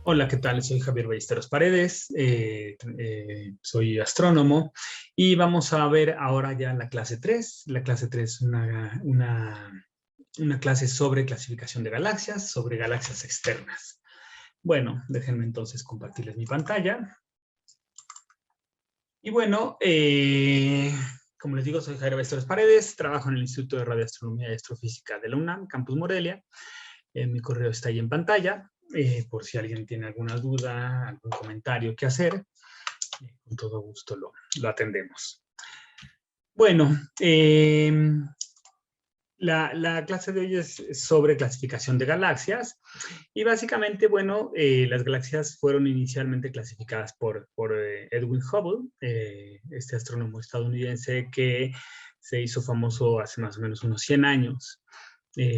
Hola, ¿qué tal? Soy Javier Ballesteros Paredes, soy astrónomo y vamos a ver ahora ya la clase 3. La clase 3 es una clase sobre clasificación de galaxias, sobre galaxias externas. Bueno, déjenme entonces compartirles mi pantalla. Y bueno, como les digo, soy Javier Ballesteros Paredes, trabajo en el Instituto de Radioastronomía y Astrofísica de la UNAM, Campus Morelia. Mi correo está ahí en pantalla, por si alguien tiene alguna duda, algún comentario que hacer, con todo gusto lo atendemos. Bueno, la clase de hoy es sobre clasificación de galaxias y básicamente, bueno, las galaxias fueron inicialmente clasificadas por Edwin Hubble, este astrónomo estadounidense que se hizo famoso hace más o menos unos 100 años.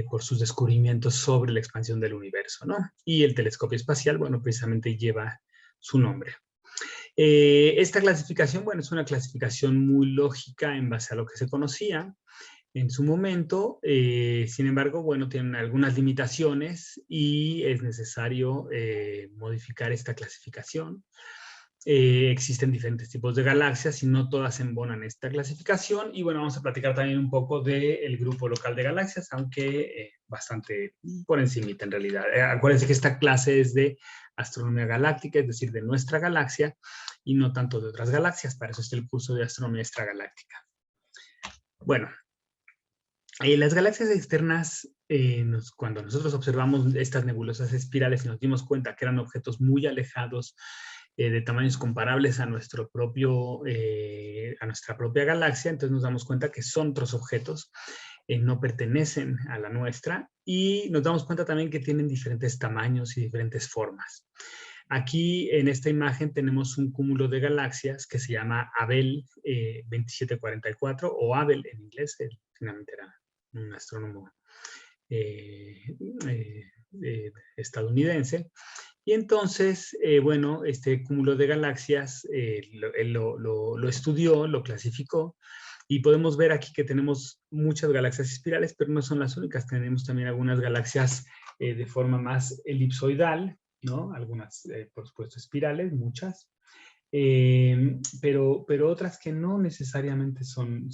Por sus descubrimientos sobre la expansión del universo, ¿no? Y el telescopio espacial, bueno, precisamente lleva su nombre. Esta clasificación, bueno, es una clasificación muy lógica en base a lo que se conocía en su momento. Sin embargo, bueno, tienen algunas limitaciones y es necesario modificar esta clasificación. Existen diferentes tipos de galaxias y no todas embonan esta clasificación. Y bueno, vamos a platicar también un poco del grupo local de galaxias, aunque bastante por encimita en realidad. Acuérdense que esta clase es de astronomía galáctica, es decir, de nuestra galaxia y no tanto de otras galaxias. Para eso está el curso de astronomía extragaláctica. Bueno, las galaxias externas, cuando nosotros observamos estas nebulosas espirales y nos dimos cuenta que eran objetos muy alejados, de tamaños comparables a nuestra propia galaxia, entonces nos damos cuenta que son otros objetos, no pertenecen a la nuestra, y nos damos cuenta también que tienen diferentes tamaños y diferentes formas. Aquí en esta imagen tenemos un cúmulo de galaxias que se llama Abell 2744, o Abell en inglés, finalmente era un astrónomo eh, eh, estadounidense. Y entonces, bueno, este cúmulo de galaxias él lo estudió, lo clasificó, y podemos ver aquí que tenemos muchas galaxias espirales, pero no son las únicas. Tenemos también algunas galaxias de forma más elipsoidal, ¿no? Algunas, por supuesto, espirales, muchas. Pero otras que no necesariamente son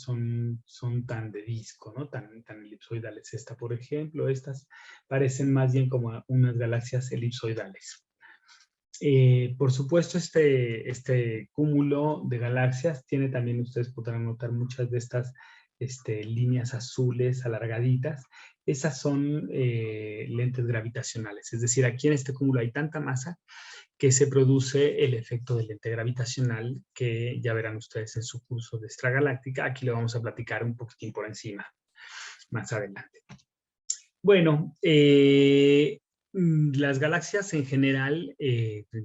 tan de disco, ¿no? Tan elipsoidales. Esta, por ejemplo, estas parecen más bien como unas galaxias elipsoidales. Por supuesto, este cúmulo de galaxias tiene también, ustedes podrán notar muchas de estas líneas azules alargaditas. Esas son lentes gravitacionales. Es decir, aquí en este cúmulo hay tanta masa que se produce el efecto de lente gravitacional, que ya verán ustedes en su curso de extragaláctica. Aquí lo vamos a platicar un poquitín por encima más adelante. Bueno, las galaxias en general,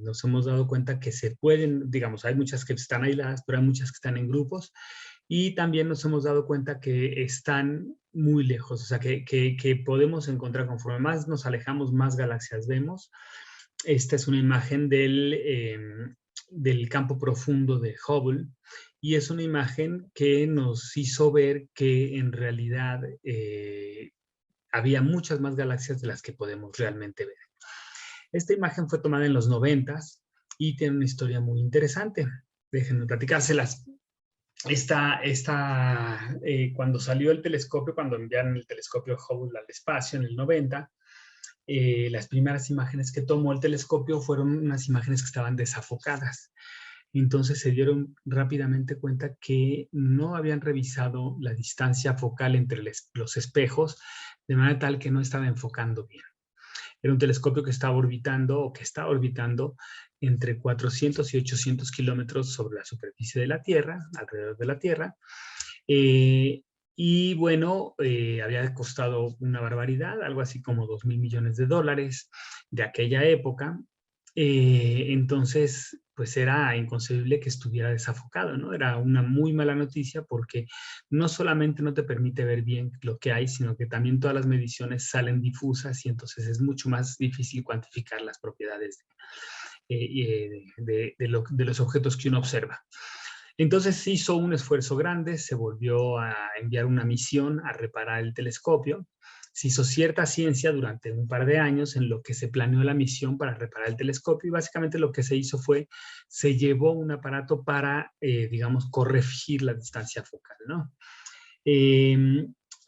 nos hemos dado cuenta que se pueden, digamos, hay muchas que están aisladas, pero hay muchas que están en grupos, y también nos hemos dado cuenta que están muy lejos, o sea, que podemos encontrar, conforme más nos alejamos, más galaxias vemos. Esta es una imagen del campo profundo de Hubble, y es una imagen que nos hizo ver que en realidad había muchas más galaxias de las que podemos realmente ver. Esta imagen fue tomada en los 90s y tiene una historia muy interesante. Déjenme platicárselas. Cuando salió el telescopio, cuando enviaron el telescopio Hubble al espacio en el 90, las primeras imágenes que tomó el telescopio fueron unas imágenes que estaban desafocadas. Entonces se dieron rápidamente cuenta que no habían revisado la distancia focal entre los espejos, de manera tal que no estaba enfocando bien. Era un telescopio que estaba orbitando, o que está orbitando, entre 400 y 800 kilómetros sobre la superficie de la Tierra, alrededor de la Tierra. Y bueno, había costado una barbaridad, algo así como $2,000 millones de aquella época. Entonces, pues era inconcebible que estuviera desafocado, ¿no? Era una muy mala noticia, porque no solamente no te permite ver bien lo que hay, sino que también todas las mediciones salen difusas, y entonces es mucho más difícil cuantificar las propiedades de los objetos que uno observa. Entonces hizo un esfuerzo grande, se volvió a enviar una misión a reparar el telescopio. se hizo cierta ciencia durante un par de años en lo que se planeó la misión para reparar el telescopio, y básicamente lo que se hizo fue, se llevó un aparato para, digamos, corregir la distancia focal, ¿no?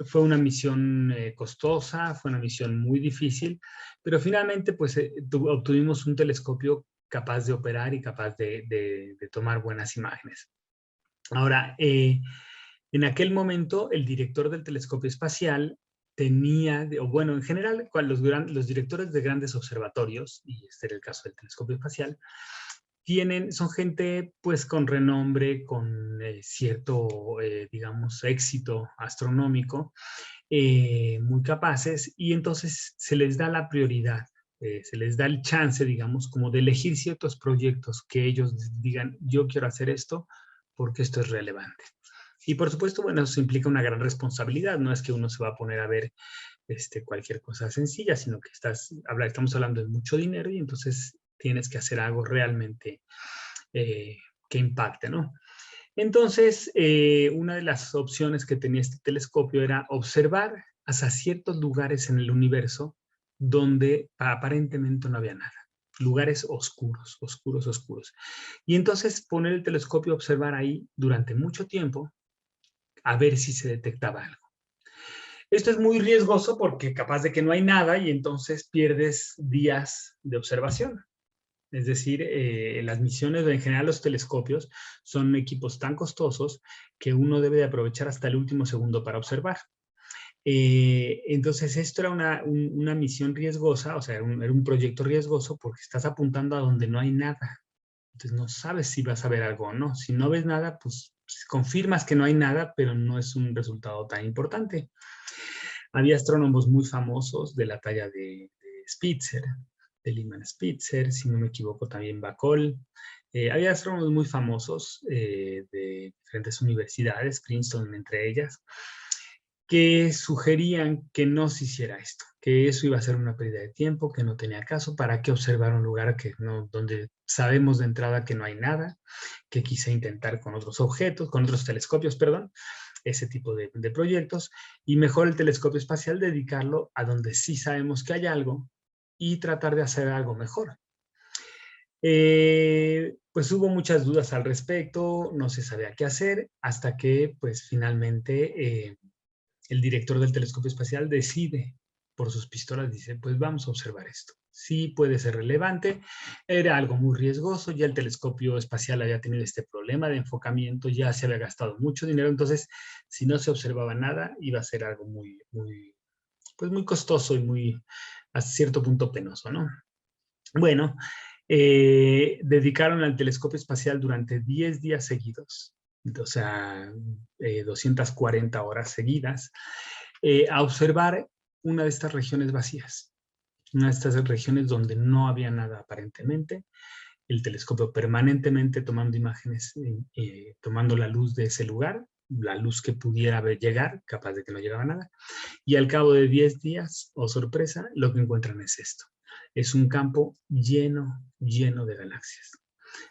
Fue una misión costosa, fue una misión muy difícil, pero finalmente pues obtuvimos un telescopio capaz de operar y capaz de tomar buenas imágenes. Ahora, en aquel momento el director del telescopio espacial tenía, o bueno, en general los directores de grandes observatorios, y este era el caso del telescopio espacial, son gente pues con renombre, con cierto, digamos, éxito astronómico, muy capaces, y entonces se les da la prioridad, se les da el chance, digamos, como de elegir ciertos proyectos que ellos digan, yo quiero hacer esto porque esto es relevante. Y por supuesto, bueno, eso implica una gran responsabilidad, no es que uno se va a poner a ver cualquier cosa sencilla, sino que estamos hablando de mucho dinero y entonces tienes que hacer algo realmente que impacte, ¿no? Entonces, una de las opciones que tenía este telescopio era observar hasta ciertos lugares en el universo donde aparentemente no había nada. Lugares oscuros, oscuros, oscuros. Y entonces poner el telescopio a observar ahí durante mucho tiempo a ver si se detectaba algo. Esto es muy riesgoso porque capaz de que no hay nada y entonces pierdes días de observación. Es decir, las misiones, en general los telescopios, son equipos tan costosos que uno debe de aprovechar hasta el último segundo para observar. Entonces, esto era una misión riesgosa, o sea, era un proyecto riesgoso porque estás apuntando a donde no hay nada. Entonces, no sabes si vas a ver algo o no. Si no ves nada, pues confirmas que no hay nada, pero no es un resultado tan importante. Había astrónomos muy famosos de la talla de Spitzer, de Lyman Spitzer, si no me equivoco también Bacol. Había astrónomos muy famosos de diferentes universidades, Princeton entre ellas, que sugerían que no se hiciera esto, que eso iba a ser una pérdida de tiempo, que no tenía caso, para qué observar un lugar donde sabemos de entrada que no hay nada, que quise intentar con otros objetos, con otros telescopios, perdón, ese tipo de proyectos, y mejor el telescopio espacial dedicarlo a donde sí sabemos que hay algo y tratar de hacer algo mejor. Pues hubo muchas dudas al respecto, no se sabía qué hacer, hasta que pues finalmente el director del telescopio espacial decide por sus pistolas, dice, pues vamos a observar esto. Sí puede ser relevante, era algo muy riesgoso, ya el telescopio espacial había tenido este problema de enfocamiento, ya se había gastado mucho dinero, entonces si no se observaba nada, iba a ser algo pues muy costoso y muy, a cierto punto, penoso, ¿no? Bueno, dedicaron al telescopio espacial durante 10 días seguidos, o sea, 240 horas seguidas, a observar una de estas regiones vacías, una de estas regiones donde no había nada aparentemente, el telescopio permanentemente tomando imágenes, tomando la luz de ese lugar, la luz que pudiera llegar, capaz de que no llegaba nada, y al cabo de 10 días, oh sorpresa, lo que encuentran es esto. Es un campo lleno, lleno de galaxias.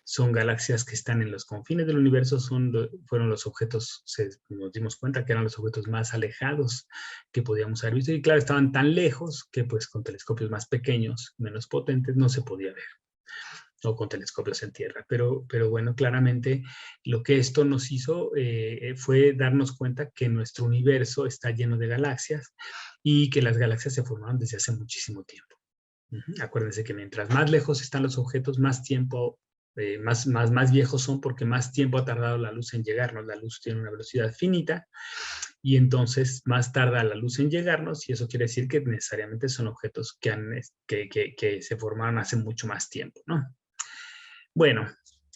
Son galaxias que están en los confines del universo, fueron los objetos, nos dimos cuenta que eran los objetos más alejados que podíamos haber visto, y claro, estaban tan lejos que pues con telescopios más pequeños, menos potentes, no se podía ver, o con telescopios en tierra, pero bueno, claramente lo que esto nos hizo fue darnos cuenta que nuestro universo está lleno de galaxias y que las galaxias se formaron desde hace muchísimo tiempo. Acuérdense que mientras más lejos están los objetos, más tiempo, más viejos son, porque más tiempo ha tardado la luz en llegarnos. La luz tiene una velocidad finita y entonces más tarda la luz en llegarnos, y eso quiere decir que necesariamente son objetos que se formaron hace mucho más tiempo, ¿no? Bueno,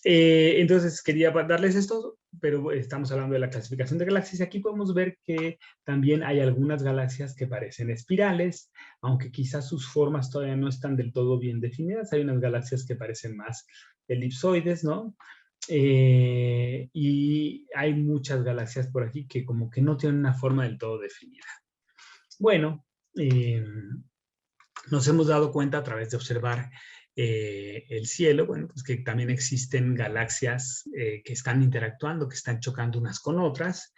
entonces quería darles esto, pero estamos hablando de la clasificación de galaxias, y aquí podemos ver que también hay algunas galaxias que parecen espirales, aunque quizás sus formas todavía no están del todo bien definidas. Hay unas galaxias que parecen más elipsoides, ¿no? Y hay muchas galaxias por aquí que como que no tienen una forma del todo definida. Bueno, nos hemos dado cuenta a través de observar el cielo, bueno, pues que también existen galaxias que están interactuando, que están chocando unas con otras,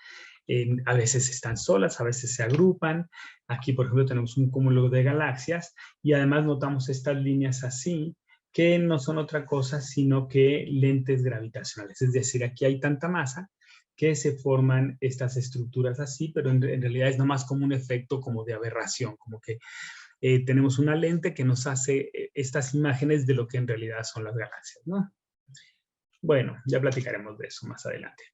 A veces están solas, a veces se agrupan. Aquí, por ejemplo, tenemos un cúmulo de galaxias y además notamos estas líneas así, que no son otra cosa sino que lentes gravitacionales. Es decir, aquí hay tanta masa que se forman estas estructuras así, pero en realidad es nomás como un efecto como de aberración, como que tenemos una lente que nos hace estas imágenes de lo que en realidad son las galaxias, ¿no? Bueno, ya platicaremos de eso más adelante.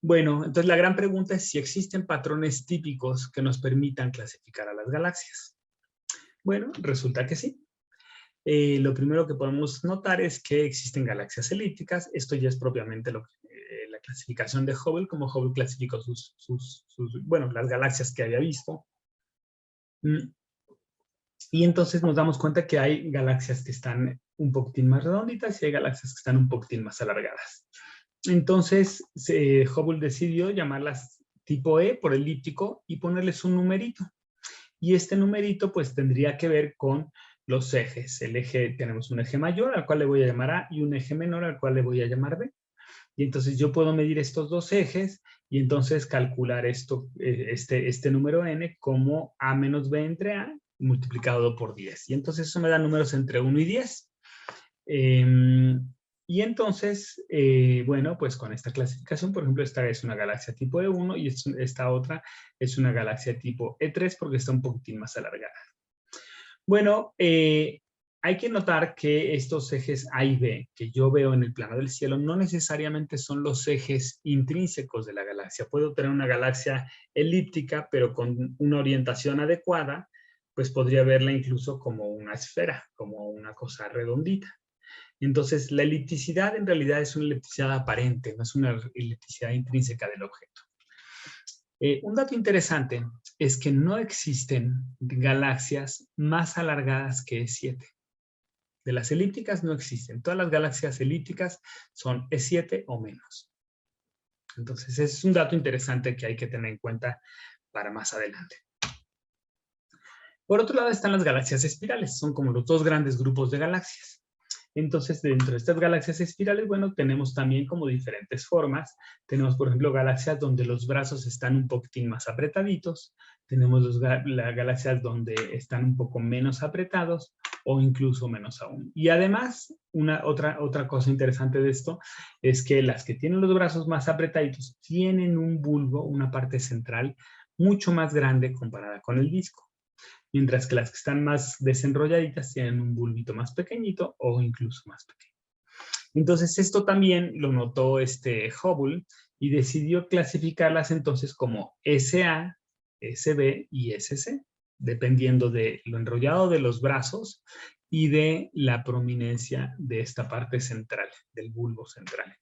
Bueno, entonces la gran pregunta es si existen patrones típicos que nos permitan clasificar a las galaxias. Bueno, resulta que sí. Lo primero que podemos notar es que existen galaxias elípticas. Esto ya es propiamente la clasificación de Hubble, como Hubble clasificó bueno, las galaxias que había visto. Y entonces nos damos cuenta que hay galaxias que están un poquitín más redonditas y hay galaxias que están un poquitín más alargadas. Entonces, Hubble decidió llamarlas tipo E por elíptico y ponerles un numerito. Y este numerito pues tendría que ver con los ejes. El eje, tenemos un eje mayor al cual le voy a llamar A y un eje menor al cual le voy a llamar B. Y entonces yo puedo medir estos dos ejes y entonces calcular esto, este número n como A menos B entre A multiplicado por 10. Y entonces eso me da números entre 1 y 10. Y entonces, bueno, pues con esta clasificación, por ejemplo, esta es una galaxia tipo E1 y esta otra es una galaxia tipo E3 porque está un poquitín más alargada. Bueno, hay que notar que estos ejes A y B que yo veo en el plano del cielo no necesariamente son los ejes intrínsecos de la galaxia. Puedo tener una galaxia elíptica, pero con una orientación adecuada, pues podría verla incluso como una esfera, como una cosa redondita. Entonces, la elipticidad en realidad es una elipticidad aparente, no es una elipticidad intrínseca del objeto. Un dato interesante es que no existen galaxias más alargadas que E7. De las elípticas no existen. Todas las galaxias elípticas son E7 o menos. Entonces, es un dato interesante que hay que tener en cuenta para más adelante. Por otro lado están las galaxias espirales. Son como los dos grandes grupos de galaxias. Entonces, dentro de estas galaxias espirales, bueno, tenemos también como diferentes formas. Tenemos, por ejemplo, galaxias donde los brazos están un poquitín más apretaditos. Tenemos las galaxias donde están un poco menos apretados o incluso menos aún. Y además, otra cosa interesante de esto es que las que tienen los brazos más apretaditos tienen un bulbo, una parte central, mucho más grande comparada con el disco. Mientras que las que están más desenrolladitas tienen un bulbito más pequeñito o incluso más pequeño. Entonces, esto también lo notó Hubble y decidió clasificarlas entonces como SA, SB y SC, dependiendo de lo enrollado de los brazos y de la prominencia de esta parte central, del bulbo central.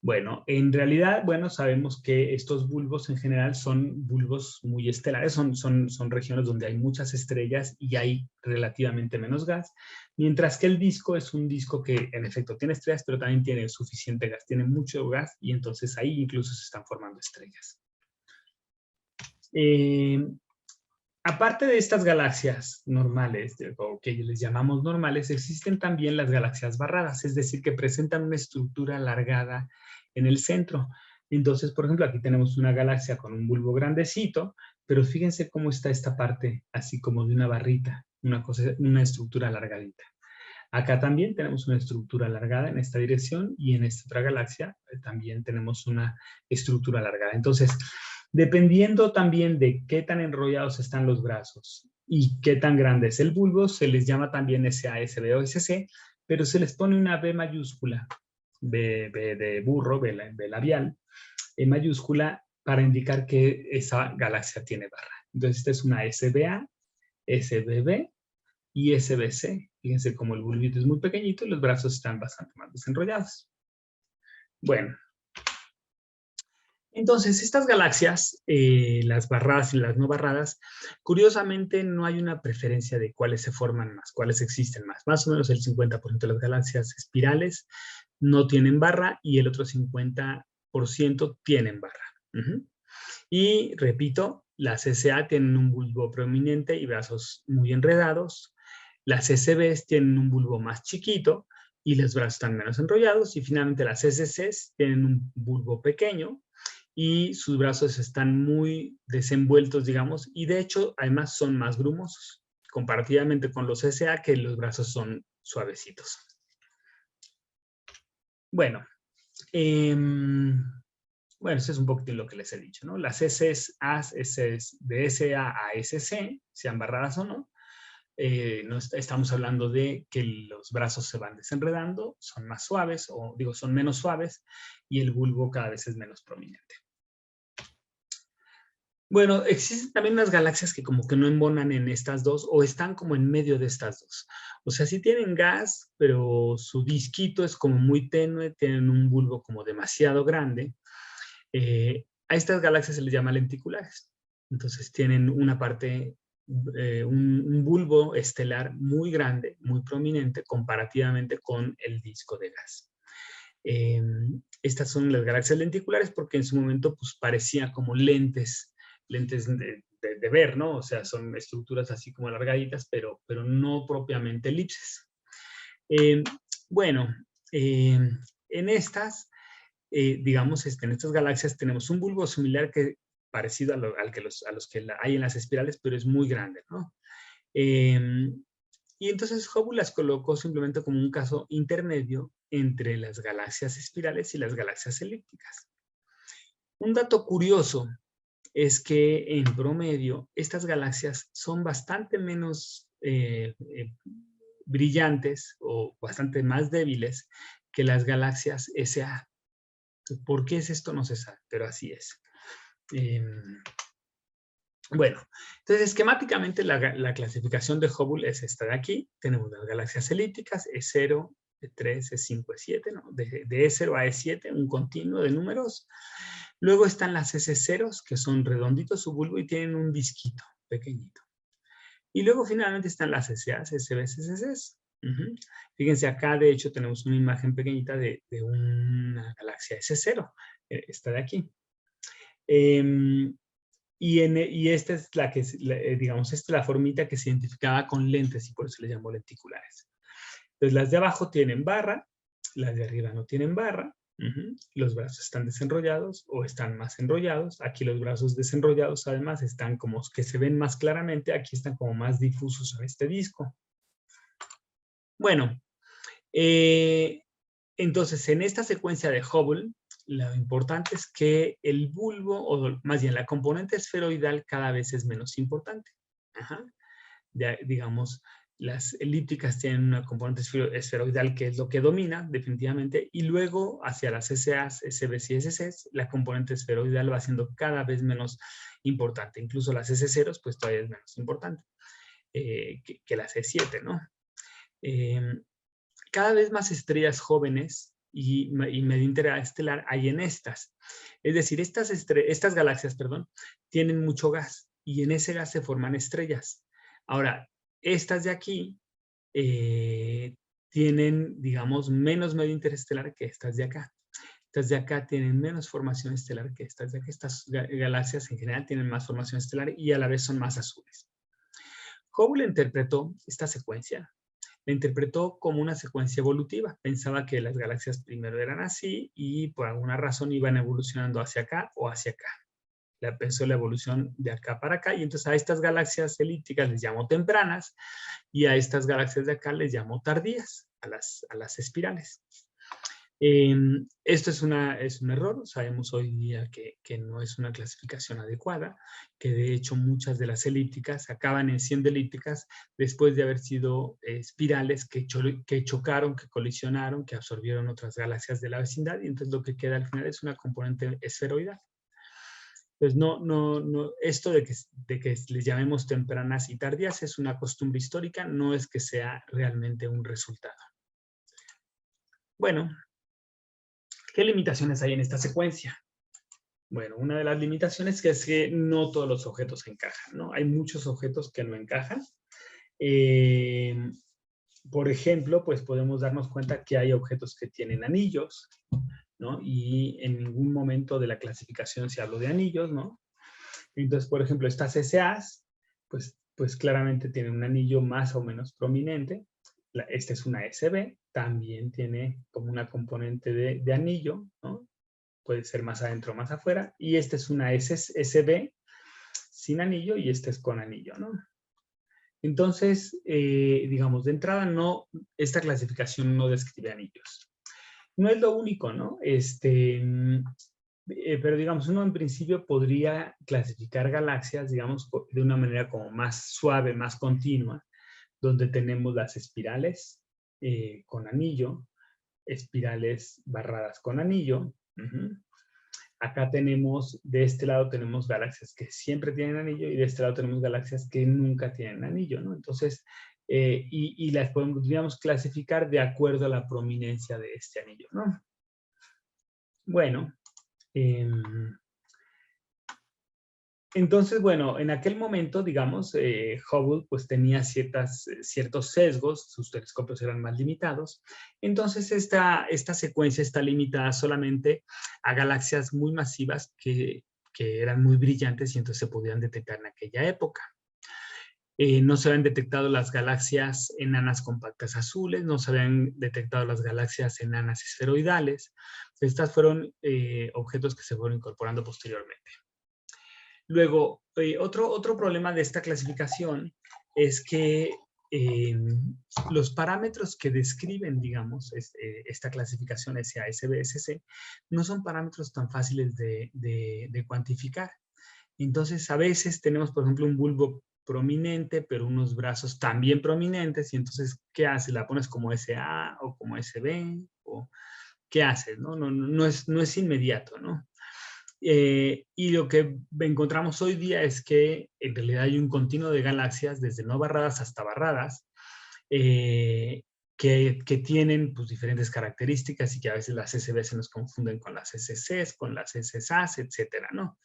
Bueno, en realidad, bueno, sabemos que estos bulbos en general son bulbos muy estelares, son regiones donde hay muchas estrellas y hay relativamente menos gas, mientras que el disco es un disco que en efecto tiene estrellas, pero también tiene suficiente gas, tiene mucho gas y entonces ahí incluso se están formando estrellas. Aparte de estas galaxias normales, o que les llamamos normales, existen también las galaxias barradas, es decir, que presentan una estructura alargada en el centro. Entonces, por ejemplo, aquí tenemos una galaxia con un bulbo grandecito, pero fíjense cómo está esta parte, así como de una barrita, una estructura alargadita. Acá también tenemos una estructura alargada en esta dirección y en esta otra galaxia también tenemos una estructura alargada. Entonces, dependiendo también de qué tan enrollados están los brazos y qué tan grande es el bulbo, se les llama también SA, SB o SC, pero se les pone una B mayúscula, B de burro, B labial, E mayúscula, para indicar que esa galaxia tiene barra. Entonces, esta es una SBA, SBB y SBC. Fíjense cómo el bulbito es muy pequeñito y los brazos están bastante más desenrollados. Bueno, entonces estas galaxias, las barradas y las no barradas, curiosamente no hay una preferencia de cuáles se forman más, cuáles existen más. Más o menos el 50% de las galaxias espirales no tienen barra y el otro 50% tienen barra. Y repito, las SA tienen un bulbo prominente y brazos muy enredados. Las SBs tienen un bulbo más chiquito y los brazos están menos enrollados. Y finalmente las SCs tienen un bulbo pequeño y sus brazos están muy desenvueltos, digamos, y de hecho, además son más brumosos, comparativamente con los SA, que los brazos son suavecitos. Bueno, bueno, eso es un poquito lo que les he dicho, ¿no? Las SEs, de SA a SC, sean barradas o no, estamos hablando de que los brazos se van desenredando, son más suaves, o digo, son menos suaves, y el bulbo cada vez es menos prominente. Bueno, existen también unas galaxias que como que no embonan en estas dos, o están como en medio de estas dos. O sea, sí tienen gas, pero su disquito es como muy tenue, tienen un bulbo como demasiado grande. A estas galaxias se les llama lenticulares. Entonces tienen una parte, un bulbo estelar muy grande, muy prominente, comparativamente con el disco de gas. Estas son las galaxias lenticulares porque en su momento pues, parecían como lentes de ver, ¿no? O sea, son estructuras así como alargaditas, pero no propiamente elipses. Bueno, en estas, digamos, en estas galaxias tenemos un bulbo similar parecido a los que hay en las espirales, pero es muy grande, ¿no? Y entonces Hubble las colocó simplemente como un caso intermedio entre las galaxias espirales y las galaxias elípticas. Un dato curioso es que en promedio estas galaxias son bastante menos brillantes o bastante más débiles que las galaxias SA. ¿Por qué es esto? No se sabe, pero así es. Bueno, entonces esquemáticamente la clasificación de Hubble es esta de aquí. Tenemos las galaxias elípticas, E0, E3, E5, E7, ¿no? De E0 a E7, un continuo de números. Luego están las S0s, que son redonditos su bulbo y tienen un disquito pequeñito. Y luego finalmente están las SAs, SBs, SCs. Fíjense, acá de hecho tenemos una imagen pequeñita de una galaxia S0. Esta de aquí. Y esta es la que, digamos, esta es la formita que se identificaba con lentes y por eso le llamó lenticulares. Entonces las de abajo tienen barra, las de arriba no tienen barra. Los brazos están desenrollados o están más enrollados. Aquí los brazos desenrollados además están como que se ven más claramente. Aquí están como más difusos en este disco. Bueno, entonces en esta secuencia de Hubble, lo importante es que el bulbo, o más bien la componente esferoidal cada vez es menos importante. Ya, digamos, las elípticas tienen una componente esferoidal que es lo que domina definitivamente, y luego hacia las SAs, SBs y SCs, la componente esferoidal va siendo cada vez menos importante. Incluso las S0 pues todavía es menos importante que las E7, ¿no? Cada vez más estrellas jóvenes y medio interestelar hay en estas. Es decir, estas galaxias, perdón, tienen mucho gas y en ese gas se forman estrellas. Ahora, estas de aquí tienen, digamos, menos medio interestelar que estas de acá. Estas de acá tienen menos formación estelar que estas de acá. Estas galaxias en general tienen más formación estelar y a la vez son más azules. Hubble interpretó esta secuencia. La interpretó como una secuencia evolutiva. Pensaba que las galaxias primero eran así y por alguna razón iban evolucionando hacia acá o hacia acá. Pensó la evolución de acá para acá y entonces a estas galaxias elípticas les llamo tempranas y a estas galaxias de acá les llamo tardías, a las espirales. Esto es un error, sabemos hoy día que no es una clasificación adecuada, que de hecho muchas de las elípticas acaban siendo elípticas después de haber sido espirales que chocaron, que colisionaron, que absorbieron otras galaxias de la vecindad y entonces lo que queda al final es una componente esferoidal. Pues esto de que les llamemos tempranas y tardías es una costumbre histórica, no es que sea realmente un resultado. Bueno, ¿qué limitaciones hay en esta secuencia? Bueno, una de las limitaciones es que no todos los objetos encajan, ¿no? Hay muchos objetos que no encajan. Por ejemplo, pues podemos darnos cuenta que hay objetos que tienen anillos, ¿no? Y en ningún momento de la clasificación se habló de anillos, ¿no? Entonces, por ejemplo, estas SAs, pues claramente tienen un anillo más o menos prominente. Esta es una SB, también tiene como una componente de anillo, ¿no? puede ser más adentro o más afuera, y esta es una SB sin anillo y esta es con anillo, ¿no? Entonces, digamos, de entrada, esta clasificación no describe anillos. No es lo único, ¿no? Pero digamos, uno en principio podría clasificar galaxias, digamos, de una manera como más suave, más continua, donde tenemos las espirales con anillo, espirales barradas con anillo. Acá tenemos, de este lado tenemos galaxias que siempre tienen anillo y de este lado tenemos galaxias que nunca tienen anillo, ¿no? Entonces, y las podríamos clasificar de acuerdo a la prominencia de este anillo, ¿no? Bueno, entonces, bueno, en aquel momento, digamos, Hubble pues tenía ciertos sesgos, sus telescopios eran más limitados. Entonces, esta secuencia está limitada solamente a galaxias muy masivas que eran muy brillantes y entonces se podían detectar en aquella época. No se habían detectado las galaxias enanas compactas azules, no se habían detectado las galaxias enanas esferoidales. Estas fueron objetos que se fueron incorporando posteriormente. Luego, otro problema de esta clasificación es que los parámetros que describen, digamos, esta clasificación SASB-SC no son parámetros tan fáciles de cuantificar. Entonces, a veces tenemos, por ejemplo, un bulbo prominente, pero unos brazos también prominentes, y entonces, ¿qué haces? ¿La pones como SA o como SB? ¿O qué haces? No es inmediato, ¿no? Y lo que encontramos hoy día es que en realidad hay un continuo de galaxias, desde no barradas hasta barradas, que tienen pues, diferentes características y que a veces las SB se nos confunden con las SCs, con las SSAs, etcétera, ¿no?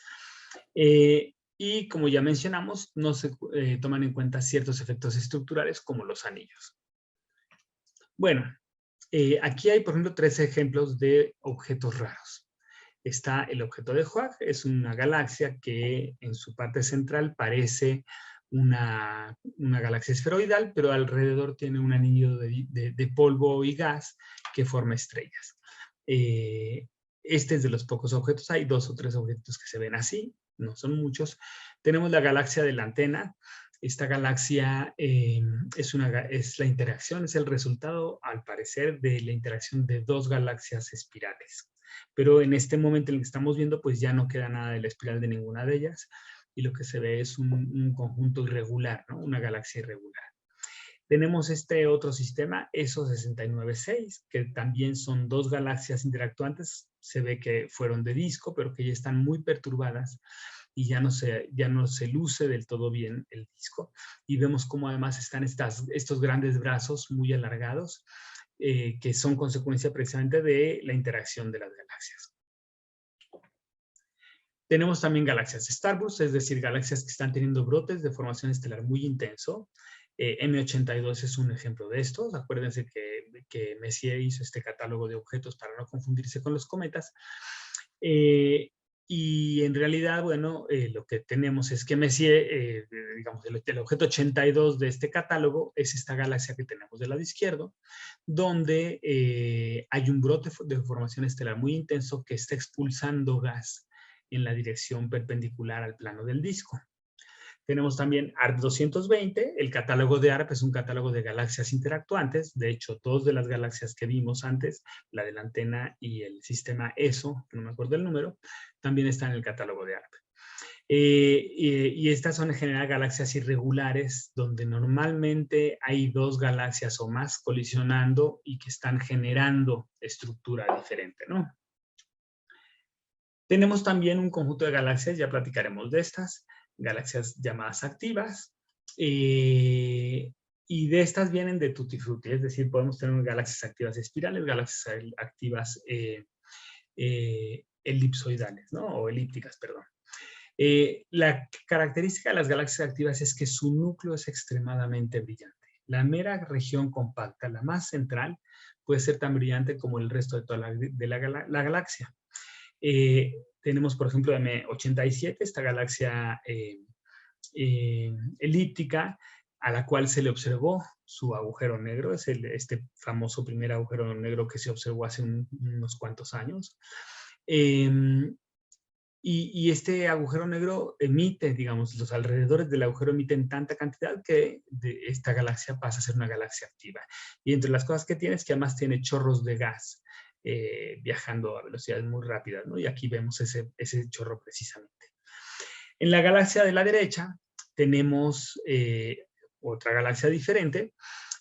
Y como ya mencionamos, no se toman en cuenta ciertos efectos estructurales como los anillos. Bueno, aquí hay, por ejemplo, 3 ejemplos de objetos raros. Está el objeto de Hwag, es una galaxia que en su parte central parece una galaxia esferoidal, pero alrededor tiene un anillo de polvo y gas que forma estrellas. Este es de los pocos objetos, hay 2 o 3 objetos que se ven así, no son muchos. Tenemos la galaxia de la antena. Esta galaxia es la interacción, es el resultado, al parecer, de la interacción de 2 galaxias espirales. Pero en este momento en el que estamos viendo, pues ya no queda nada de la espiral de ninguna de ellas, y lo que se ve es un conjunto irregular, ¿no? Una galaxia irregular. Tenemos este otro sistema, ESO 696, que también son 2 galaxias interactuantes. Se ve que fueron de disco, pero que ya están muy perturbadas y ya no se luce del todo bien el disco. Y vemos cómo además están estos grandes brazos muy alargados, que son consecuencia precisamente de la interacción de las galaxias. Tenemos también galaxias starburst, es decir, galaxias que están teniendo brotes de formación estelar muy intenso. M82 es un ejemplo de estos. Acuérdense que Messier hizo este catálogo de objetos para no confundirse con los cometas. Y en realidad, bueno, lo que tenemos es que Messier, digamos, el objeto 82 de este catálogo es esta galaxia que tenemos del lado izquierdo, donde hay un brote de formación estelar muy intenso que está expulsando gas en la dirección perpendicular al plano del disco. Tenemos también ARP 220. El catálogo de ARP es un catálogo de galaxias interactuantes. De hecho, 2 de las galaxias que vimos antes, la de la antena y el sistema ESO, no me acuerdo el número, también están en el catálogo de ARP. Y estas son en general galaxias irregulares, donde normalmente hay 2 galaxias o más colisionando y que están generando estructura diferente, ¿no? Tenemos también un conjunto de galaxias, ya platicaremos de estas, galaxias llamadas activas, y de estas vienen de tutti frutti, es decir, podemos tener galaxias activas espirales, galaxias activas elipsoidales, ¿no? O elípticas, perdón. La característica de las galaxias activas es que su núcleo es extremadamente brillante. La mera región compacta, la más central, puede ser tan brillante como el resto de toda la galaxia. Tenemos, por ejemplo, M87, esta galaxia elíptica, a la cual se le observó su agujero negro. Es este famoso primer agujero negro que se observó hace unos cuantos años. Y este agujero negro emite, digamos, los alrededores del agujero emiten tanta cantidad que esta galaxia pasa a ser una galaxia activa. Y entre las cosas que tiene es que además tiene chorros de gas viajando a velocidades muy rápidas, ¿no? Y aquí vemos ese chorro precisamente. En la galaxia de la derecha tenemos otra galaxia diferente.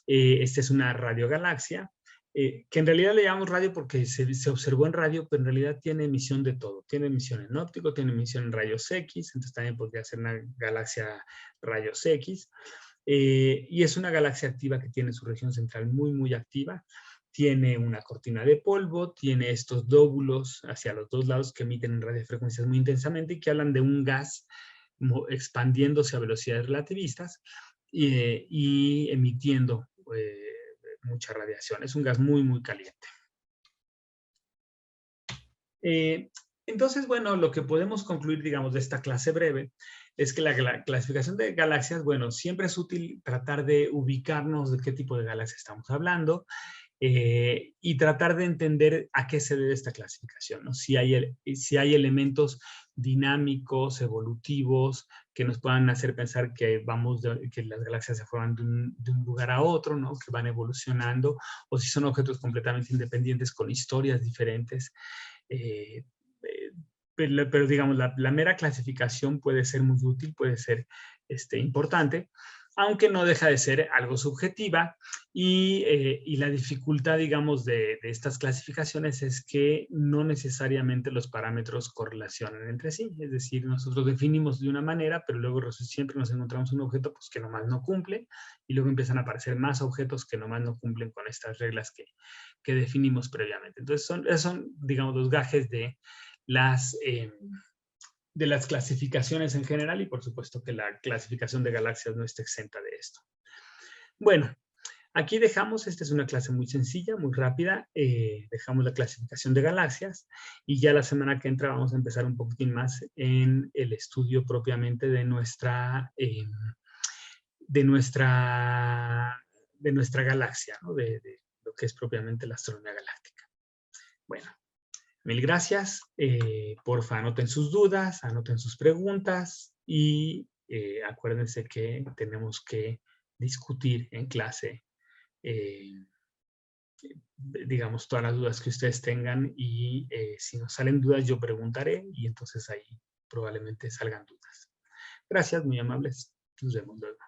Esta es una radiogalaxia. Que en realidad le llamamos radio porque se observó en radio, pero en realidad tiene emisión de todo. Tiene emisión en óptico, tiene emisión en rayos X, entonces también podría ser una galaxia rayos X. Y es una galaxia activa que tiene su región central muy, muy activa. Tiene una cortina de polvo, tiene estos dóbulos hacia los dos lados que emiten en radiofrecuencias muy intensamente y que hablan de un gas expandiéndose a velocidades relativistas y emitiendo mucha radiación. Es un gas muy, muy caliente. Entonces, bueno, lo que podemos concluir, digamos, de esta clase breve es que la clasificación de galaxias, bueno, siempre es útil tratar de ubicarnos de qué tipo de galaxia estamos hablando y tratar de entender a qué se debe esta clasificación, ¿no? Si hay elementos dinámicos, evolutivos, que nos puedan hacer pensar que que las galaxias se forman de un lugar a otro, ¿no? Que van evolucionando, o si son objetos completamente independientes con historias diferentes. Pero digamos, la mera clasificación puede ser muy útil, puede ser importante, aunque no deja de ser algo subjetiva y la dificultad, digamos, de estas clasificaciones es que no necesariamente los parámetros correlacionan entre sí, es decir, nosotros definimos de una manera, pero luego siempre nos encontramos un objeto pues, que nomás no cumple y luego empiezan a aparecer más objetos que nomás no cumplen con estas reglas que definimos previamente. Entonces, son digamos, los gajes de las clasificaciones en general y por supuesto que la clasificación de galaxias no está exenta de esto. Bueno, aquí dejamos, esta es una clase muy sencilla, muy rápida, dejamos la clasificación de galaxias y ya la semana que entra vamos a empezar un poquitín más en el estudio propiamente de nuestra galaxia, ¿no? de lo que es propiamente la astronomía galáctica. Bueno, mil gracias. Porfa, anoten sus dudas, anoten sus preguntas y acuérdense que tenemos que discutir en clase, digamos, todas las dudas que ustedes tengan y si nos salen dudas yo preguntaré y entonces ahí probablemente salgan dudas. Gracias, muy amables. Nos vemos luego.